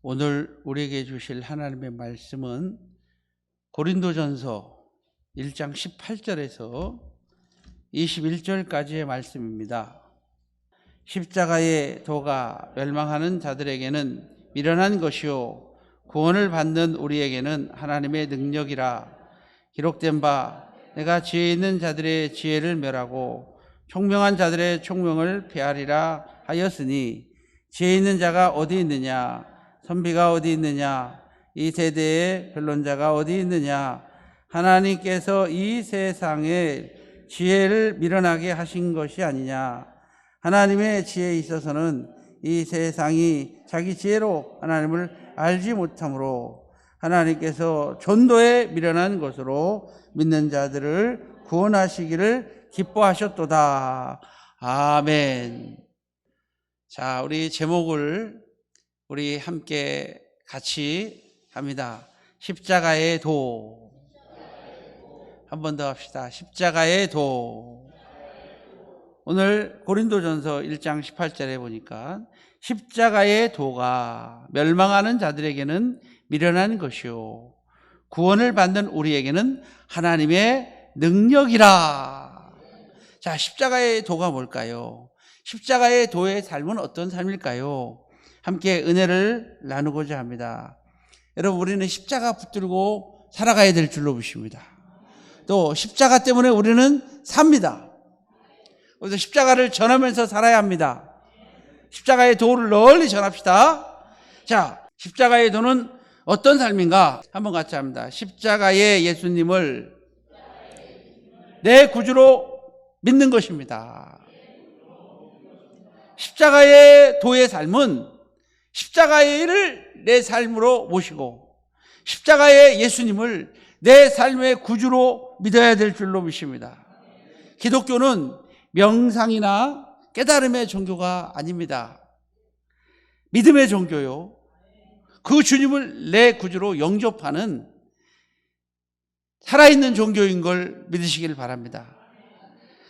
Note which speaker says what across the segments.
Speaker 1: 오늘 우리에게 주실 하나님의 말씀은 고린도전서 1장 18절에서 21절까지의 말씀입니다. 십자가의 도가 멸망하는 자들에게는 미련한 것이요 구원을 받는 우리에게는 하나님의 능력이라. 기록된 바 내가 지혜 있는 자들의 지혜를 멸하고 총명한 자들의 총명을 폐하리라 하였으니, 지혜 있는 자가 어디 있느냐, 선비가 어디 있느냐, 이 세대의 변론자가 어디 있느냐. 하나님께서 이 세상의 지혜를 미련하게 하신 것이 아니냐. 하나님의 지혜에 있어서는 이 세상이 자기 지혜로 하나님을 알지 못하므로 하나님께서 전도에 미련한 것으로 믿는 자들을 구원하시기를 기뻐하셨도다. 아멘. 자, 우리 제목을 우리 함께 같이 합니다. 십자가의 도. 한 번 더 합시다. 십자가의 도. 오늘 고린도전서 1장 18절에 보니까 십자가의 도가 멸망하는 자들에게는 미련한 것이요 구원을 받는 우리에게는 하나님의 능력이라. 자, 십자가의 도가 뭘까요? 십자가의 도의 삶은 어떤 삶일까요? 함께 은혜를 나누고자 합니다. 여러분, 우리는 십자가 붙들고 살아가야 될 줄로 믿습니다. 또 십자가 때문에 우리는 삽니다. 그래서 십자가를 전하면서 살아야 합니다. 십자가의 도를 널리 전합시다. 자, 십자가의 도는 어떤 삶인가? 한번 같이 합니다. 십자가의 예수님을 내 구주로 믿는 것입니다. 십자가의 도의 삶은 십자가를 내 삶으로 모시고 십자가의 예수님을 내 삶의 구주로 믿어야 될 줄로 믿습니다. 기독교는 명상이나 깨달음의 종교가 아닙니다. 믿음의 종교요. 그 주님을 내 구주로 영접하는 살아있는 종교인 걸 믿으시길 바랍니다.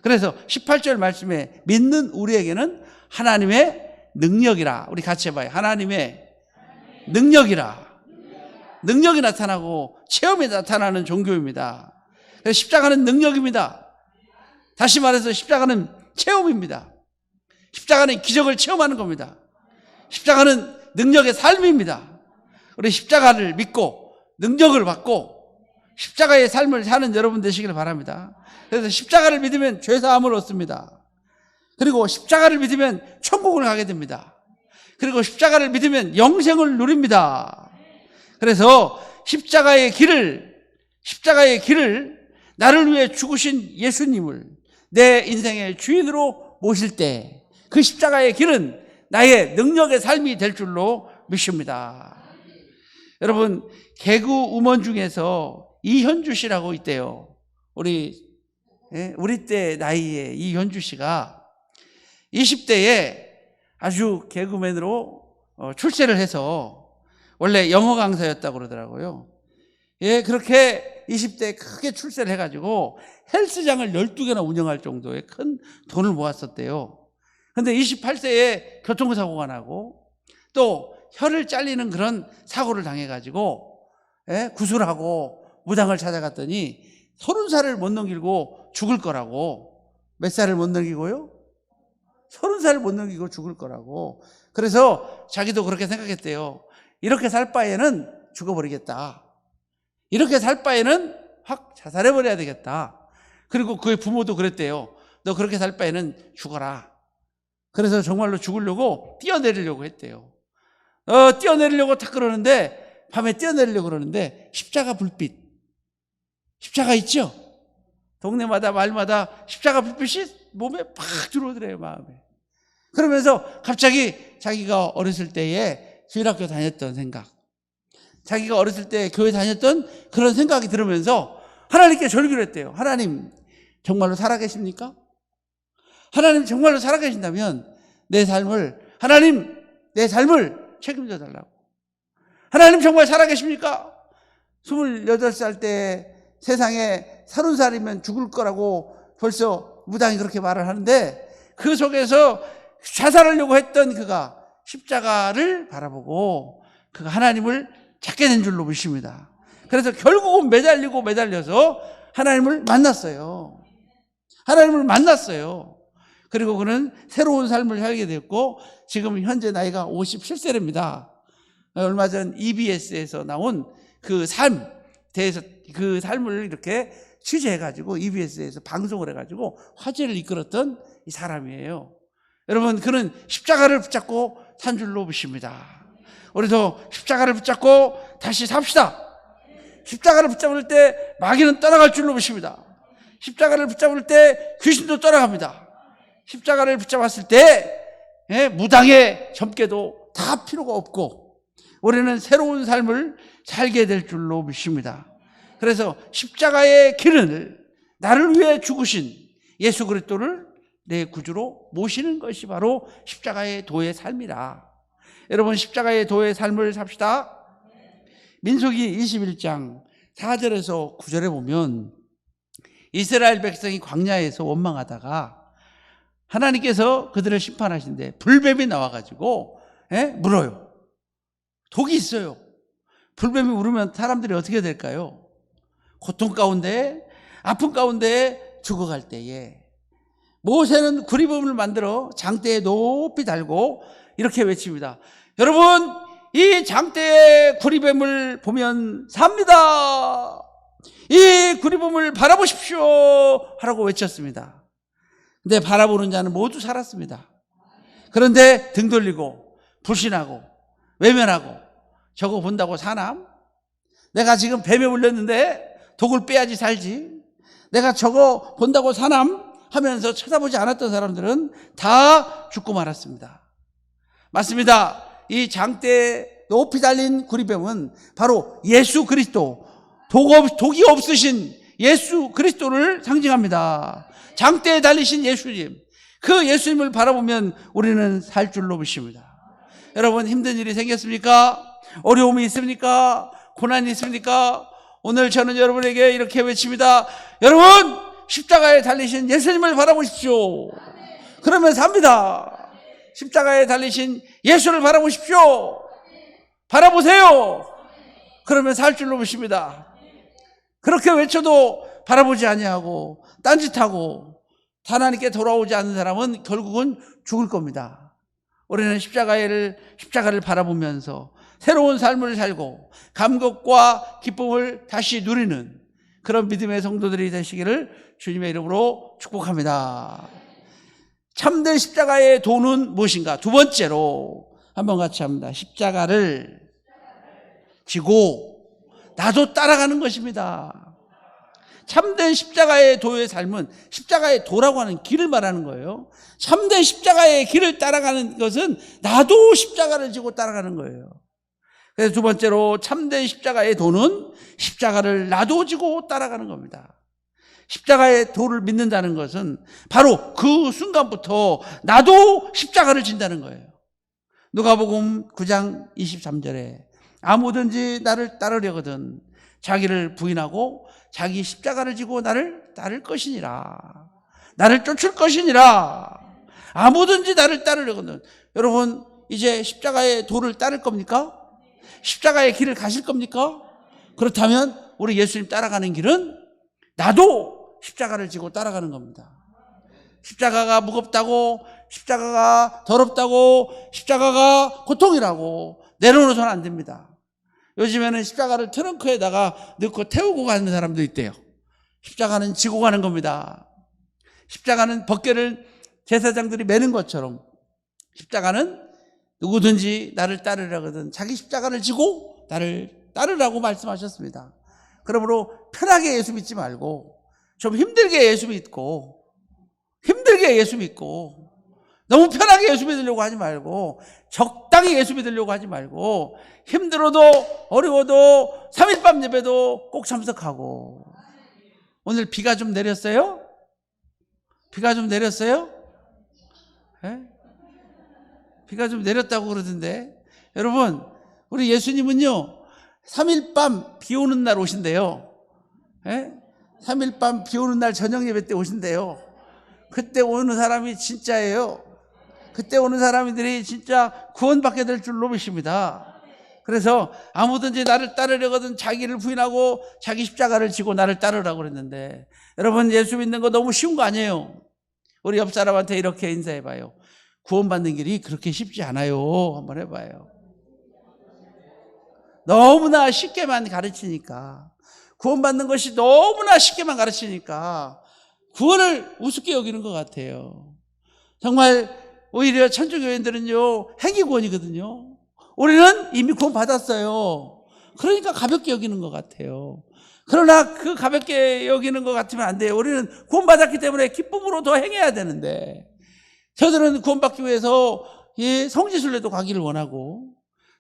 Speaker 1: 그래서 18절 말씀에 믿는 우리에게는 하나님의 능력이라. 우리 같이 해봐요. 하나님의 능력이라. 능력이 나타나고 체험이 나타나는 종교입니다. 그래서 십자가는 능력입니다. 다시 말해서 십자가는 체험입니다. 십자가는 기적을 체험하는 겁니다. 십자가는 능력의 삶입니다. 우리 십자가를 믿고 능력을 받고 십자가의 삶을 사는 여러분 되시길 바랍니다. 그래서 십자가를 믿으면 죄사함을 얻습니다. 그리고 십자가를 믿으면 천국을 가게 됩니다. 그리고 십자가를 믿으면 영생을 누립니다. 그래서 십자가의 길을 나를 위해 죽으신 예수님을 내 인생의 주인으로 모실 때 그 십자가의 길은 나의 능력의 삶이 될 줄로 믿습니다. 여러분, 개그 우먼 중에서 이현주 씨라고 있대요. 우리 때 나이에 이현주 씨가 20대에 아주 개그맨으로 출세를 해서 원래 영어 강사였다고 그러더라고요. 예, 그렇게 20대에 크게 출세를 해가지고 헬스장을 12개나 운영할 정도의 큰 돈을 모았었대요. 근데 28세에 교통사고가 나고 또 혀를 잘리는 그런 사고를 당해가지고 구술하고 무당을 찾아갔더니 30살을 못 넘기고 죽을 거라고. 몇 살을 못 넘기고요? 30살을 못 넘기고 죽을 거라고. 그래서 자기도 그렇게 생각했대요. 이렇게 살 바에는 죽어버리겠다. 이렇게 살 바에는 확 자살해버려야 되겠다. 그리고 그의 부모도 그랬대요. 너 그렇게 살 바에는 죽어라. 그래서 정말로 죽으려고 뛰어내리려고 했대요. 뛰어내리려고 탁 그러는데, 밤에 뛰어내리려고 그러는데 십자가 불빛, 십자가 있죠? 동네마다 말마다 십자가 불빛이 몸에 팍 들어오더래요, 마음에. 그러면서 갑자기 자기가 어렸을 때에 주일학교 다녔던 생각, 자기가 어렸을 때 교회 다녔던 그런 생각이 들으면서 하나님께 절기를 했대요. 하나님, 정말로 살아계십니까? 하나님 정말로 살아계신다면 하나님, 내 삶을 책임져 달라고. 하나님 정말 살아계십니까? 28살 때 세상에 30살이면 죽을 거라고 벌써 무당이 그렇게 말을 하는데, 그 속에서 자살하려고 했던 그가 십자가를 바라보고 그 하나님을 찾게 된 줄로 믿습니다. 그래서 결국은 매달려서 하나님을 만났어요. 하나님을 만났어요. 그리고 그는 새로운 삶을 살게 됐고 지금 현재 나이가 57세랍니다. 얼마 전 EBS에서 나온 그 삶 대해서 그 삶을 이렇게 취재해가지고 EBS에서 방송을 해가지고 화제를 이끌었던 이 사람이에요. 여러분, 그는 십자가를 붙잡고 산 줄로 믿습니다. 우리도 십자가를 붙잡고 다시 삽시다. 십자가를 붙잡을 때 마귀는 떠나갈 줄로 믿습니다. 십자가를 붙잡을 때 귀신도 떠나갑니다. 십자가를 붙잡았을 때 무당의 점괘도 다 필요가 없고 우리는 새로운 삶을 살게 될 줄로 믿습니다. 그래서 십자가의 길을 나를 위해 죽으신 예수 그리스도를 내 구주로 모시는 것이 바로 십자가의 도의 삶이라. 여러분, 십자가의 도의 삶을 삽시다. 민수기 21장 4절에서 9절에 보면 이스라엘 백성이 광야에서 원망하다가 하나님께서 그들을 심판하신데 불뱀이 나와가지고 물어요. 독이 있어요. 불뱀이 물으면 사람들이 어떻게 될까요? 고통 가운데, 아픔 가운데 죽어갈 때에 모세는 구리뱀을 만들어 장대에 높이 달고 이렇게 외칩니다. 여러분, 이 장대의 구리뱀을 보면 삽니다. 이 구리뱀을 바라보십시오 하라고 외쳤습니다. 근데 바라보는 자는 모두 살았습니다. 그런데 등 돌리고 불신하고 외면하고 저거 본다고 사남? 내가 지금 뱀에 물렸는데 독을 빼야지 살지. 내가 저거 본다고 사남? 하면서 쳐다보지 않았던 사람들은 다 죽고 말았습니다. 맞습니다. 이 장대에 높이 달린 구리뱀은 바로 예수 그리스도, 독이 없으신 예수 그리스도를 상징합니다. 장대에 달리신 예수님, 그 예수님을 바라보면 우리는 살 줄로 믿습니다. 여러분, 힘든 일이 생겼습니까? 어려움이 있습니까? 고난이 있습니까? 오늘 저는 여러분에게 이렇게 외칩니다. 여러분, 십자가에 달리신 예수님을 바라보십시오. 그러면 삽니다. 십자가에 달리신 예수를 바라보십시오. 바라보세요. 그러면 살 줄로 믿습니다. 그렇게 외쳐도 바라보지 아니하고 딴짓하고 하나님께 돌아오지 않는 사람은 결국은 죽을 겁니다. 우리는 십자가를 바라보면서 새로운 삶을 살고 감격과 기쁨을 다시 누리는 그런 믿음의 성도들이 되시기를 주님의 이름으로 축복합니다. 참된 십자가의 도는 무엇인가? 두 번째로 한번 같이 합니다. 십자가를 지고 나도 따라가는 것입니다. 참된 십자가의 도의 삶은 십자가의 도라고 하는 길을 말하는 거예요. 참된 십자가의 길을 따라가는 것은 나도 십자가를 지고 따라가는 거예요. 그래서 두 번째로 참된 십자가의 도는 십자가를 나도 지고 따라가는 겁니다. 십자가의 도를 믿는다는 것은 바로 그 순간부터 나도 십자가를 진다는 거예요. 누가복음 9장 23절에 아무든지 나를 따르려거든 자기를 부인하고 자기 십자가를 지고 나를 따를 것이니라. 나를 쫓을 것이니라. 아무든지 나를 따르려거든. 여러분, 이제 십자가의 도를 따를 겁니까? 십자가의 길을 가실 겁니까? 그렇다면 우리 예수님 따라가는 길은 나도 십자가를 지고 따라가는 겁니다. 십자가가 무겁다고, 십자가가 더럽다고, 십자가가 고통이라고 내려놓아서는 안 됩니다. 요즘에는 십자가를 트렁크에다가 넣고 태우고 가는 사람도 있대요. 십자가는 지고 가는 겁니다. 십자가는 벗개를 제사장들이 매는 것처럼 십자가는 누구든지 나를 따르려거든 자기 십자가를 지고 나를 따르라고 말씀하셨습니다. 그러므로 편하게 예수 믿지 말고 좀 힘들게 예수 믿고 너무 편하게 예수 믿으려고 하지 말고 적당히 예수 믿으려고 하지 말고 힘들어도 어려워도 3일밤 예배도 꼭 참석하고. 오늘 비가 좀 내렸어요? 비가 좀 내렸어요? 네? 비가 좀 내렸다고 그러던데. 여러분, 우리 예수님은요 3일밤 비 오는 날 오신대요. 네? 3일밤 비 오는 날 저녁 예배 때 오신대요. 그때 오는 사람이 진짜예요. 그때 오는 사람들이 진짜 구원받게 될 줄로 믿습니다. 그래서 아무든지 나를 따르려거든 자기를 부인하고 자기 십자가를 지고 나를 따르라고 그랬는데, 여러분 예수 믿는 거 너무 쉬운 거 아니에요. 우리 옆 사람한테 이렇게 인사해봐요. 구원받는 길이 그렇게 쉽지 않아요. 한번 해봐요. 너무나 쉽게만 가르치니까, 구원받는 것이 너무나 쉽게만 가르치니까 구원을 우습게 여기는 것 같아요. 정말 오히려 천주교인들은요, 행위구원이거든요. 우리는 이미 구원받았어요. 그러니까 가볍게 여기는 것 같아요. 그러나 그 가볍게 여기는 것 같으면 안 돼요. 우리는 구원받았기 때문에 기쁨으로 더 행해야 되는데, 저들은 구원받기 위해서 성지순례도 가기를 원하고,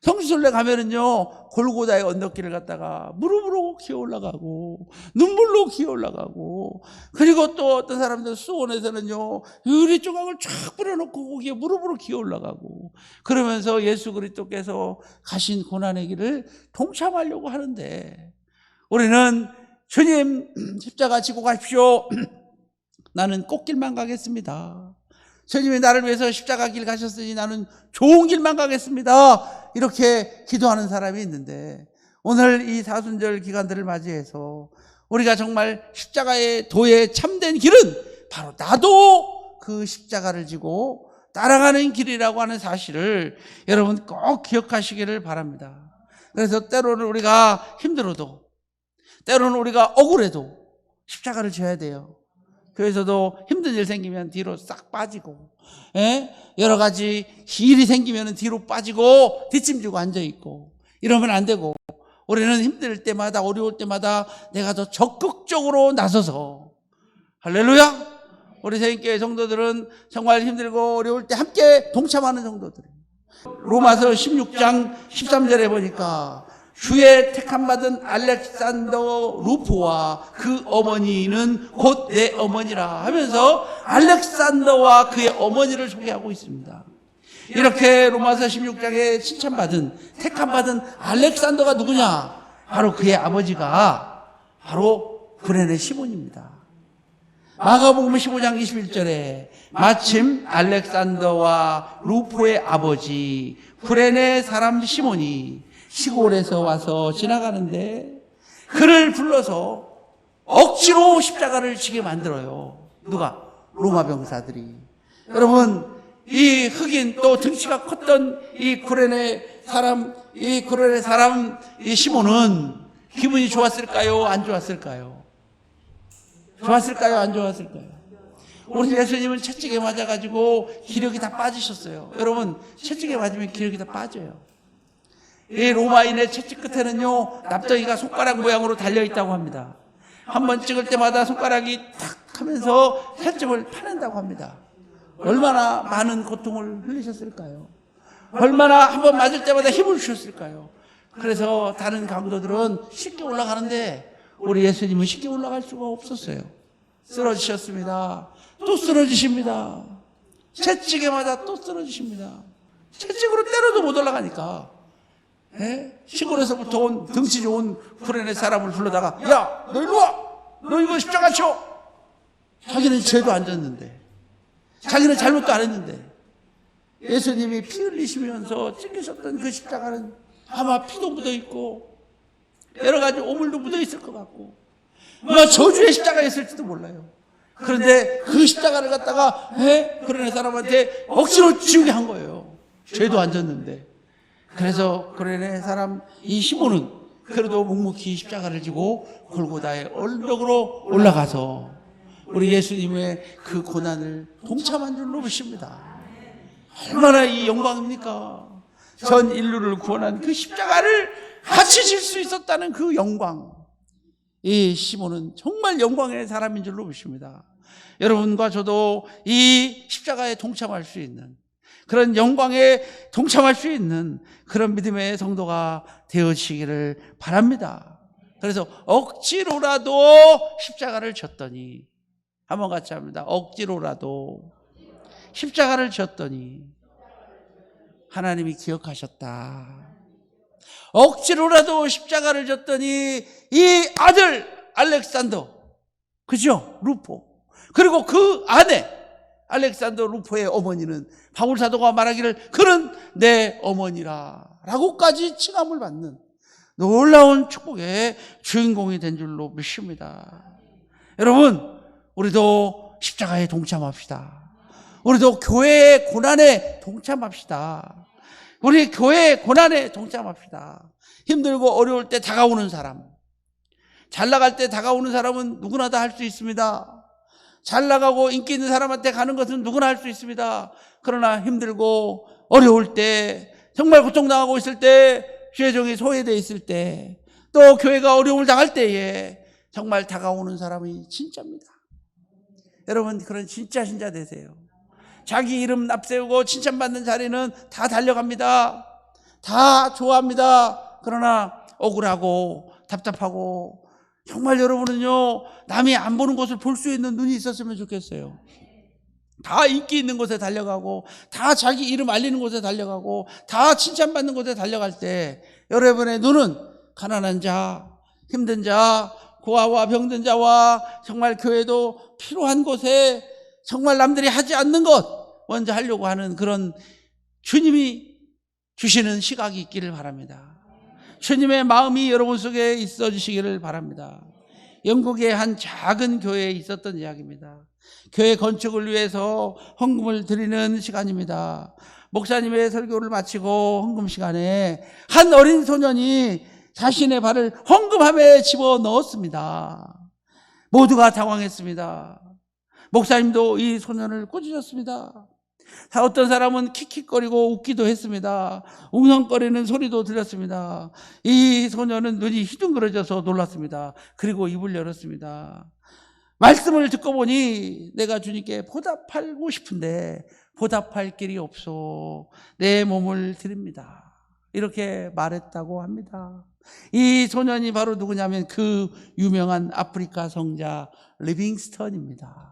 Speaker 1: 성지순례 가면은요, 골고다의 언덕길을 갔다가 무릎으로 기어 올라가고 눈물로 기어 올라가고, 그리고 또 어떤 사람들 수원에서는요, 유리 조각을 쫙 뿌려놓고 거기에 무릎으로 기어 올라가고, 그러면서 예수 그리스도께서 가신 고난의 길을 동참하려고 하는데, 우리는 주님 십자가 지고 가십시오. 나는 꽃길만 가겠습니다. 주님이 나를 위해서 십자가 길 가셨으니 나는 좋은 길만 가겠습니다. 이렇게 기도하는 사람이 있는데, 오늘 이 사순절 기간들을 맞이해서 우리가 정말 십자가의 도에 참된 길은 바로 나도 그 십자가를 지고 따라가는 길이라고 하는 사실을 여러분 꼭 기억하시기를 바랍니다. 그래서 때로는 우리가 힘들어도, 때로는 우리가 억울해도 십자가를 져야 돼요. 교회에서도 힘든 일 생기면 뒤로 싹 빠지고, 여러 가지 일이 생기면 뒤로 빠지고 뒷짐지고 앉아있고 이러면 안 되고, 우리는 힘들 때마다, 어려울 때마다 내가 더 적극적으로 나서서, 할렐루야, 우리 새인교회 성도들은 정말 힘들고 어려울 때 함께 동참하는 성도들이에요. 로마서 16장 13절에 보니까 주의 택함받은 알렉산더 루포와 그 어머니는 곧 내 어머니라 하면서 알렉산더와 그의 어머니를 소개하고 있습니다. 이렇게 로마서 16장에 칭찬받은, 택함받은 알렉산더가 누구냐? 바로 그의 아버지가 바로 구레네 시몬입니다. 마가복음 15장 21절에 마침 알렉산더와 루포의 아버지 구레네 사람 시몬이 시골에서 와서 지나가는데 그를 불러서 억지로 십자가를 지게 만들어요. 누가? 로마 병사들이. 여러분, 이 흑인 또 등치가 컸던 이 구레네 사람 이 시몬은 기분이 좋았을까요? 안 좋았을까요? 좋았을까요? 안 좋았을까요? 우리 예수님은 채찍에 맞아가지고 기력이 다 빠지셨어요. 여러분, 채찍에 맞으면 기력이 다 빠져요. 이 로마인의 채찍 끝에는요, 납덩이가 손가락 모양으로 달려있다고 합니다. 한번 찍을 때마다 손가락이 탁 하면서 살점을 파낸다고 합니다. 얼마나 많은 고통을 흘리셨을까요? 얼마나 한번 맞을 때마다 힘을 주셨을까요? 그래서 다른 강도들은 쉽게 올라가는데 우리 예수님은 쉽게 올라갈 수가 없었어요. 쓰러지셨습니다. 또 쓰러지십니다. 채찍에 맞아 또 쓰러지십니다. 채찍으로 때려도 못 올라가니까 시골에서부터 온 등치 좋은 구레네 사람을 불러다가, 야, 너 일로 와! 너 이거 십자가 쳐! 자기는 죄도 안 졌는데, 자기는 잘못도 안 했는데, 예수님이 피 흘리시면서 찍으셨던 그 십자가는 아마 피도 묻어있고 여러 가지 오물도 묻어있을 것 같고 아마 저주의 십자가였을지도 몰라요. 그런데 그 십자가를 갖다가 구레네 사람한테 억지로 지우게 한 거예요. 죄도 안 졌는데. 그래서 구레네 사람 이 시몬은 그래도 묵묵히 십자가를 지고 골고다의 언덕으로 올라가서 우리 예수님의 그 고난을 동참한 줄로 믿습니다. 얼마나 이 영광입니까? 전 인류를 구원한 그 십자가를 같이 질 수 있었다는 그 영광. 이 시몬은 정말 영광의 사람인 줄로 믿습니다. 여러분과 저도 이 십자가에 동참할 수 있는, 그런 영광에 동참할 수 있는 그런 믿음의 성도가 되어지기를 바랍니다. 그래서 억지로라도 십자가를 졌더니, 한번 같이 합니다. 억지로라도 십자가를 졌더니 하나님이 기억하셨다. 억지로라도 십자가를 졌더니 이 아들 알렉산더, 그죠? 루포, 그리고 그 아내 알렉산더 루포의 어머니는 바울 사도가 말하기를 그는 내 어머니라 라고까지 칭함을 받는 놀라운 축복의 주인공이 된 줄로 믿습니다. 여러분, 우리도 십자가에 동참합시다. 우리도 교회의 고난에 동참합시다. 우리 교회의 고난에 동참합시다. 힘들고 어려울 때 다가오는 사람, 잘 나갈 때 다가오는 사람은 누구나 다 할 수 있습니다. 잘 나가고 인기 있는 사람한테 가는 것은 누구나 할 수 있습니다. 그러나 힘들고 어려울 때, 정말 고통당하고 있을 때, 죄정이 소외되어 있을 때, 또 교회가 어려움을 당할 때에 정말 다가오는 사람이 진짜입니다. 여러분, 그런 진짜 신자 되세요. 자기 이름 앞세우고 칭찬받는 자리는 다 달려갑니다. 다 좋아합니다. 그러나 억울하고 답답하고, 정말 여러분은요, 남이 안 보는 것을 볼 수 있는 눈이 있었으면 좋겠어요. 다 인기 있는 곳에 달려가고, 다 자기 이름 알리는 곳에 달려가고, 다 칭찬받는 곳에 달려갈 때 여러분의 눈은 가난한 자, 힘든 자, 고아와 병든 자와 정말 교회도 필요한 곳에 정말 남들이 하지 않는 것 먼저 하려고 하는 그런 주님이 주시는 시각이 있기를 바랍니다. 주님의 마음이 여러분 속에 있어 주시기를 바랍니다. 영국의 한 작은 교회에 있었던 이야기입니다. 교회 건축을 위해서 헌금을 드리는 시간입니다. 목사님의 설교를 마치고 헌금 시간에 한 어린 소년이 자신의 발을 헌금함에 집어넣었습니다. 모두가 당황했습니다. 목사님도 이 소년을 꾸짖었습니다. 어떤 사람은 킥킥거리고 웃기도 했습니다. 웅성거리는 소리도 들렸습니다. 이 소년은 눈이 휘둥그러져서 놀랐습니다. 그리고 입을 열었습니다. 말씀을 듣고 보니 내가 주님께 보답하고 싶은데 보답할 길이 없어 내 몸을 드립니다. 이렇게 말했다고 합니다. 이 소년이 바로 누구냐면 그 유명한 아프리카 성자 리빙스턴입니다.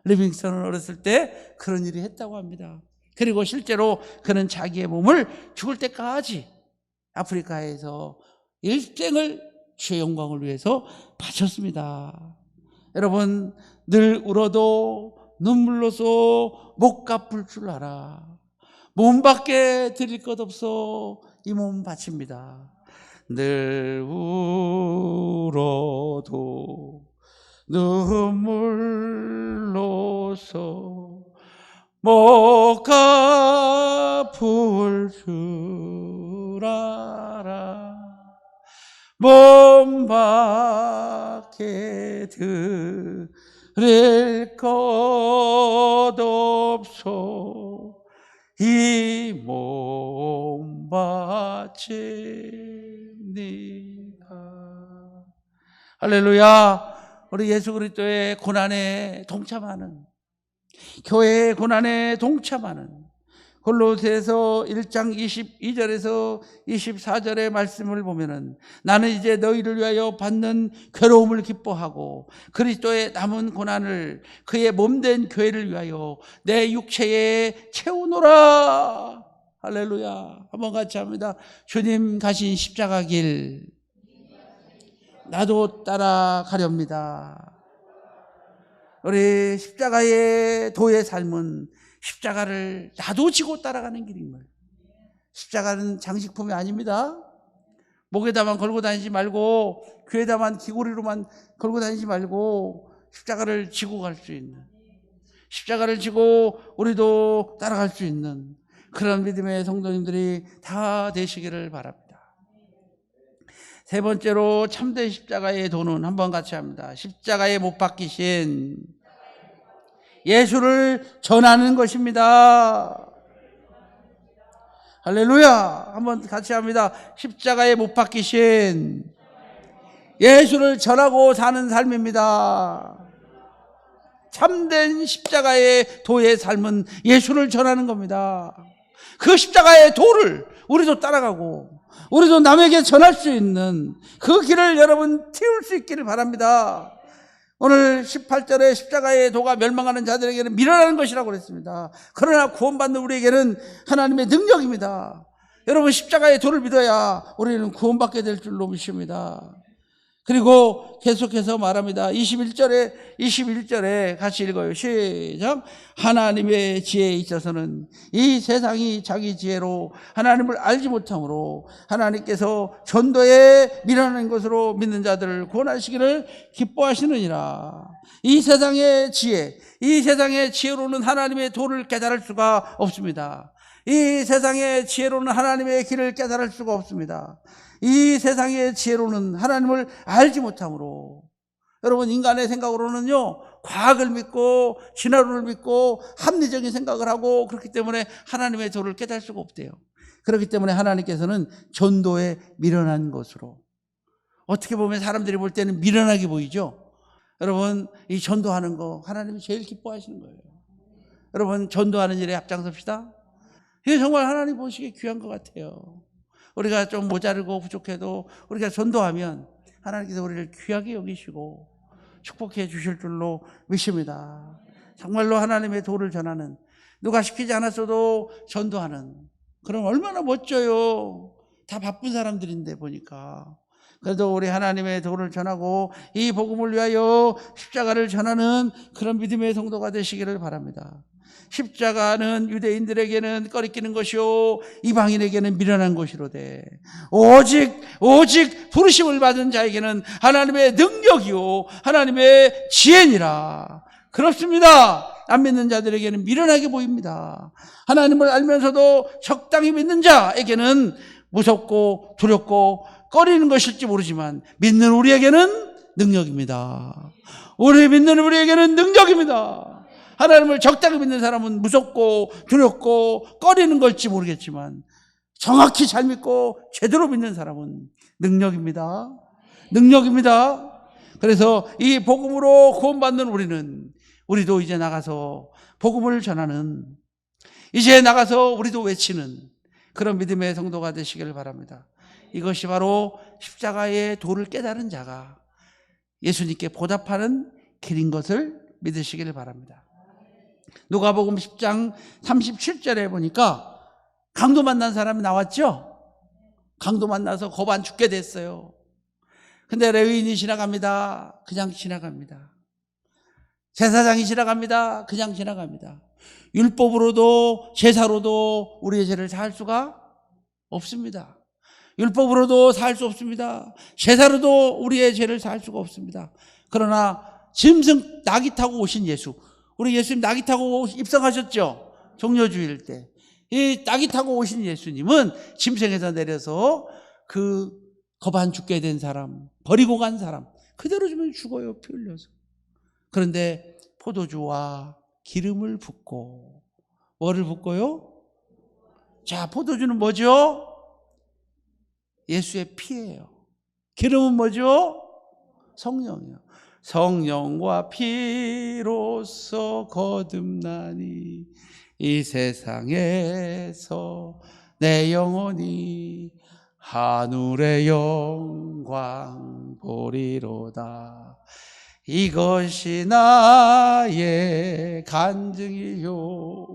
Speaker 1: 리빙스턴은 어렸을 때 그런 일을 했다고 합니다. 그리고 실제로 그는 자기의 몸을 죽을 때까지 아프리카에서 일생을 주의 영광을 위해서 바쳤습니다. 여러분, 늘 울어도 눈물로서 못 갚을 줄 알아. 몸밖에 드릴 것 없어 이 몸 바칩니다. 늘 울어도 눈물로서 못 갚을 줄 알아. 몸밖에 드릴 것 없어 이 몸 바칩니다. 할렐루야. 우리 예수 그리스도의 고난에 동참하는, 교회의 고난에 동참하는 골로새서 1장 22절에서 24절의 말씀을 보면은 나는 이제 너희를 위하여 받는 괴로움을 기뻐하고 그리스도의 남은 고난을 그의 몸된 교회를 위하여 내 육체에 채우노라. 할렐루야. 한번 같이 합니다. 주님 가신 십자가 길 나도 따라가렵니다. 우리 십자가의 도의 삶은 십자가를 나도 지고 따라가는 길입니다. 십자가는 장식품이 아닙니다. 목에다만 걸고 다니지 말고, 귀에다만 귀고리로만 걸고 다니지 말고 십자가를 지고 갈 수 있는, 십자가를 지고 우리도 따라갈 수 있는 그런 믿음의 성도님들이 다 되시기를 바랍니다. 세 번째로 참된 십자가의 도는 한번 같이 합니다. 십자가에 못 박히신 예수를 전하는 것입니다. 할렐루야. 한번 같이 합니다. 십자가에 못 박히신 예수를 전하고 사는 삶입니다. 참된 십자가의 도의 삶은 예수를 전하는 겁니다. 그 십자가의 도를 우리도 따라가고 우리도 남에게 전할 수 있는 그 길을 여러분 틔울 수 있기를 바랍니다. 오늘 18절에 십자가의 도가 멸망하는 자들에게는 미련한 것이라고 그랬습니다. 그러나 구원받는 우리에게는 하나님의 능력입니다. 여러분, 십자가의 도를 믿어야 우리는 구원받게 될 줄로 믿습니다. 그리고 계속해서 말합니다. 21절에 같이 읽어요. 시작. 하나님의 지혜에 있어서는 이 세상이 자기 지혜로 하나님을 알지 못하므로 하나님께서 전도에 미련한 것으로 믿는 자들을 구원하시기를 기뻐하시느니라. 이 세상의 지혜로는 하나님의 도를 깨달을 수가 없습니다. 이 세상의 지혜로는 하나님의 길을 깨달을 수가 없습니다. 이 세상의 지혜로는 하나님을 알지 못하므로, 여러분, 인간의 생각으로는요, 과학을 믿고 진화론을 믿고 합리적인 생각을 하고 그렇기 때문에 하나님의 도를 깨달을 수가 없대요. 그렇기 때문에 하나님께서는 전도에 미련한 것으로, 어떻게 보면 사람들이 볼 때는 미련하게 보이죠. 여러분, 이 전도하는 거 하나님이 제일 기뻐하시는 거예요. 여러분, 전도하는 일에 앞장섭시다. 이게 정말 하나님 보시기에 귀한 것 같아요. 우리가 좀 모자르고 부족해도 우리가 전도하면 하나님께서 우리를 귀하게 여기시고 축복해 주실 줄로 믿습니다. 정말로 하나님의 도를 전하는, 누가 시키지 않았어도 전도하는, 그럼 얼마나 멋져요. 다 바쁜 사람들인데 보니까. 그래도 우리 하나님의 도를 전하고 이 복음을 위하여 십자가를 전하는 그런 믿음의 성도가 되시기를 바랍니다. 십자가는 유대인들에게는 꺼리끼는 것이요 이방인에게는 미련한 것이로되 오직 부르심을 받은 자에게는 하나님의 능력이요 하나님의 지혜니라. 그렇습니다. 안 믿는 자들에게는 미련하게 보입니다. 하나님을 알면서도 적당히 믿는 자에게는 무섭고 두렵고 꺼리는 것일지 모르지만 믿는 우리에게는 능력입니다. 우리 믿는 우리에게는 능력입니다. 하나님을 적당히 믿는 사람은 무섭고 두렵고 꺼리는 걸지 모르겠지만 정확히 잘 믿고 제대로 믿는 사람은 능력입니다. 능력입니다. 그래서 이 복음으로 구원받는 우리도 이제 나가서 복음을 전하는, 이제 나가서 우리도 외치는 그런 믿음의 성도가 되시길 바랍니다. 이것이 바로 십자가의 도를 깨달은 자가 예수님께 보답하는 길인 것을 믿으시길 바랍니다. 누가복음 10장 37절에 보니까 강도 만난 사람이 나왔죠. 강도 만나서 거반 죽게 됐어요. 근데 레위인이 지나갑니다. 그냥 지나갑니다. 제사장이 지나갑니다. 그냥 지나갑니다. 율법으로도 제사로도 우리의 죄를 사할 수가 없습니다. 율법으로도 사할 수 없습니다. 제사로도 우리의 죄를 사할 수가 없습니다. 그러나 짐승 나귀 타고 오신 예수, 우리 예수님 나귀 타고 입성하셨죠? 종려주일 때. 이 나귀 타고 오신 예수님은 짐승에서 내려서 그 거반 죽게 된 사람, 버리고 간 사람 그대로 주면 죽어요, 피 흘려서. 그런데 포도주와 기름을 붓고, 뭐를 붓고요? 자, 포도주는 뭐죠? 예수의 피예요. 기름은 뭐죠? 성령이요. 성령과 피로써 거듭나니 이 세상에서 내 영혼이 하늘의 영광 보리로다. 이것이 나의 간증이요,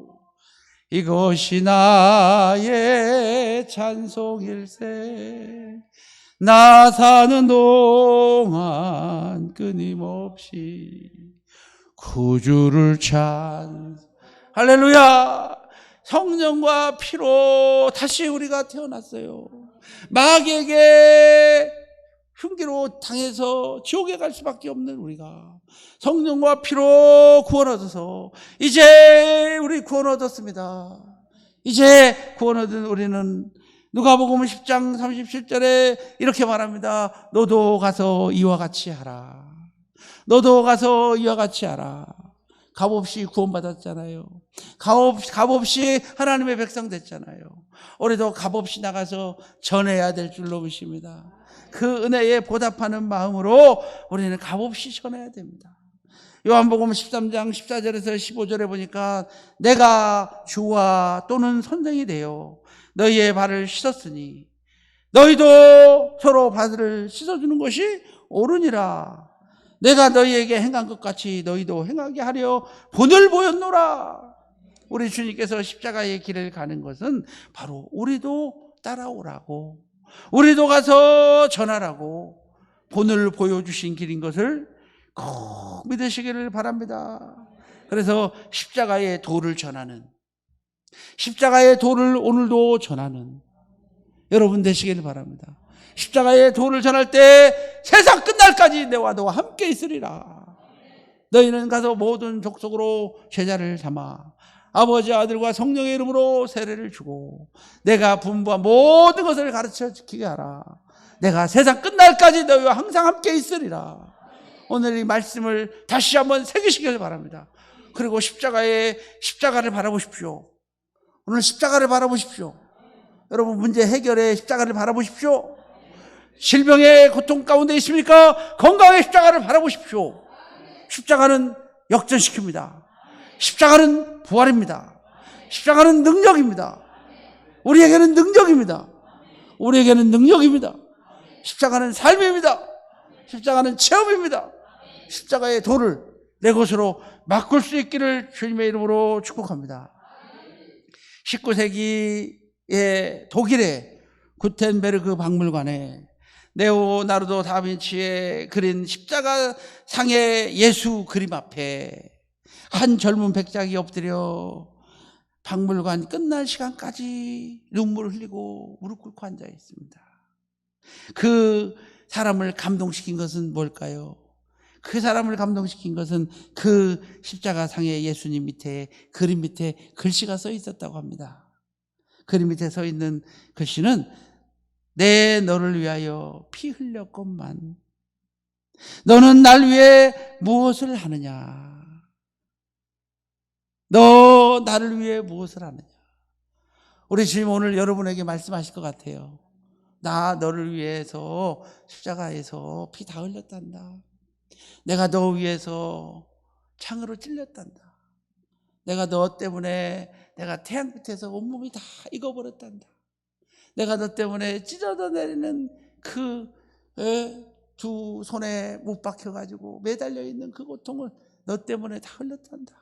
Speaker 1: 이것이 나의 찬송일세. 나 사는 동안 끊임없이 구주를 할렐루야. 성령과 피로 다시 우리가 태어났어요. 마귀에게 흉기로 당해서 지옥에 갈 수밖에 없는 우리가 성령과 피로 구원 얻어서 이제 우리 구원 얻었습니다. 이제 구원 얻은 우리는 누가복음 10장 37절에 이렇게 말합니다. 너도 가서 이와 같이 하라. 너도 가서 이와 같이 하라. 값없이 구원받았잖아요. 값없이 하나님의 백성 됐잖아요. 우리도 값없이 나가서 전해야 될 줄로 믿습니다. 그 은혜에 보답하는 마음으로 우리는 값없이 전해야 됩니다. 요한복음 13장 14절에서 15절에 보니까 내가 주와 또는 선생이 되어 너희의 발을 씻었으니 너희도 서로 발을 씻어주는 것이 옳으니라. 내가 너희에게 행한 것 같이 너희도 행하게 하려 본을 보였노라. 우리 주님께서 십자가의 길을 가는 것은 바로 우리도 따라오라고, 우리도 가서 전하라고, 본을 보여주신 길인 것을 꼭 믿으시기를 바랍니다. 그래서 십자가의 도를 전하는, 십자가의 도를 오늘도 전하는 여러분 되시기를 바랍니다. 십자가의 도를 전할 때 세상 끝날까지 내와 너와 함께 있으리라. 너희는 가서 모든 족속으로 제자를 삼아 아버지, 아들과 성령의 이름으로 세례를 주고 내가 분부한 모든 것을 가르쳐 지키게 하라. 내가 세상 끝날까지 너희와 항상 함께 있으리라. 오늘 이 말씀을 다시 한번 새기시길 바랍니다. 그리고 십자가를 바라보십시오. 오늘 십자가를 바라보십시오. 여러분, 문제 해결의 십자가를 바라보십시오. 질병의 고통 가운데 있습니까? 건강의 십자가를 바라보십시오. 십자가는 역전시킵니다. 십자가는 부활입니다. 십자가는 능력입니다. 우리에게는 능력입니다. 우리에게는 능력입니다. 십자가는 삶입니다. 십자가는 체험입니다. 십자가의 도를 내 것으로 바꿀 수 있기를 주님의 이름으로 축복합니다. 19세기의 독일의 구텐베르그 박물관에 레오나르도 다빈치의 그린 십자가 상의 예수 그림 앞에 한 젊은 백작이 엎드려 박물관 끝날 시간까지 눈물을 흘리고 무릎 꿇고 앉아 있습니다. 그 사람을 감동시킨 것은 뭘까요? 그 사람을 감동시킨 것은 그 십자가상의 예수님 밑에, 그림 밑에 글씨가 써 있었다고 합니다. 그림 밑에 서 있는 글씨는 내 너를 위하여 피 흘렸건만 너는 날 위해 무엇을 하느냐? 너 나를 위해 무엇을 하느냐? 우리 주님 오늘 여러분에게 말씀하실 것 같아요. 나 너를 위해서 십자가에서 피 다 흘렸단다. 내가 너 위해서 창으로 찔렸단다. 내가 너 때문에 내가 태양 밑에서 온몸이 다 익어버렸단다. 내가 너 때문에 찢어져 내리는 그 두 손에 못 박혀가지고 매달려 있는 그 고통을 너 때문에 다 흘렸단다.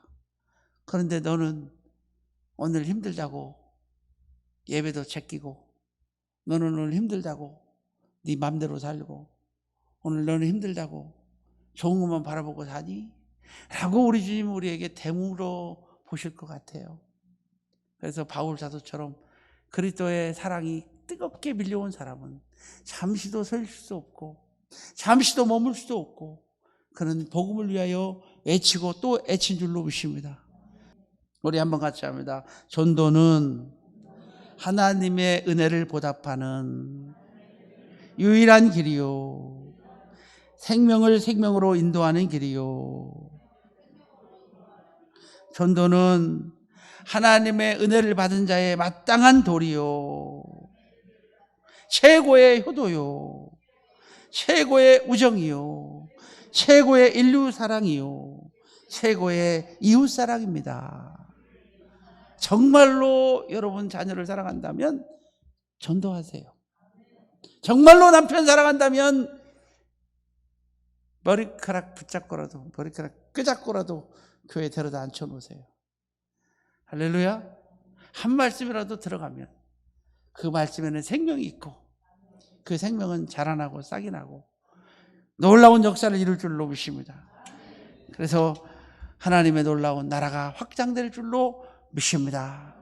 Speaker 1: 그런데 너는 오늘 힘들다고 예배도 제끼고, 너는 오늘 힘들다고 네 맘대로 살고, 오늘 너는 힘들다고 좋은 것만 바라보고 사니? 라고 우리 주님 우리에게 대물어 보실 것 같아요. 그래서 바울 사도처럼 그리스도의 사랑이 뜨겁게 밀려온 사람은 잠시도 설 수 없고 잠시도 머물 수도 없고 그는 복음을 위하여 외치고 또 애친 줄로 믿습니다. 우리 한번 같이 합니다. 전도는 하나님의 은혜를 보답하는 유일한 길이요, 생명을 생명으로 인도하는 길이요. 전도는 하나님의 은혜를 받은 자의 마땅한 도리요, 최고의 효도요, 최고의 우정이요, 최고의 인류 사랑이요, 최고의 이웃 사랑입니다. 정말로 여러분 자녀를 사랑한다면 전도하세요. 정말로 남편 사랑한다면 머리카락 붙잡고라도, 머리카락 끄잡고라도 교회에 데려다 앉혀놓으세요. 할렐루야. 한 말씀이라도 들어가면 그 말씀에는 생명이 있고 그 생명은 자라나고 싹이 나고 놀라운 역사를 이룰 줄로 믿습니다. 그래서 하나님의 놀라운 나라가 확장될 줄로 믿습니다.